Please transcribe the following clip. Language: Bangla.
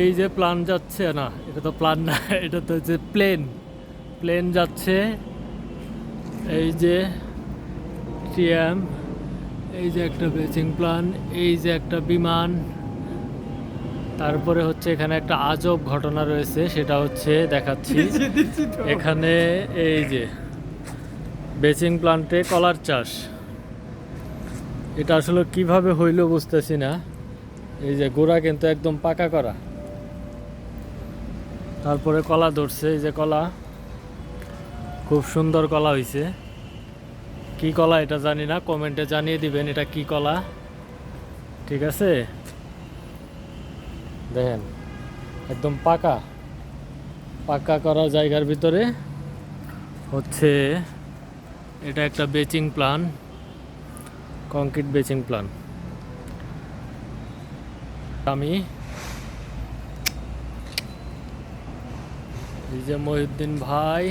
এই যে প্লান যাচ্ছে না, এটা তো প্লান না, এটা তো হচ্ছে প্লেন। প্লেন যাচ্ছে, এই যে ট্রিয়াম, এই যে একটা বেচিং প্লান, এই যে একটা বিমান। তারপরে হচ্ছে এখানে একটা আজব ঘটনা রয়েছে, সেটা হচ্ছে দেখাচ্ছি। এখানে এই যে বেচিং প্লান্টে কলার চাষ, এটা আসলে কিভাবে হইলো বুঝতেছি না। এই যে গোড়া কিন্তু একদম পাকা করা, তারপরে কলা ধরছে, এই যে কলা, খুব সুন্দর কলা হইছে। কি কলা এটা জানি না, কমেন্টে জানিয়ে দিবেন এটা কি কলা। ঠিক আছে, দেখেন একদম পাকা পাকা করা জায়গার ভিতরে হচ্ছে এটা একটা বেচিং প্লান, কংক্রিট বেচিং প্লান। আমি এই যে মহিউদ্দিন ভাই,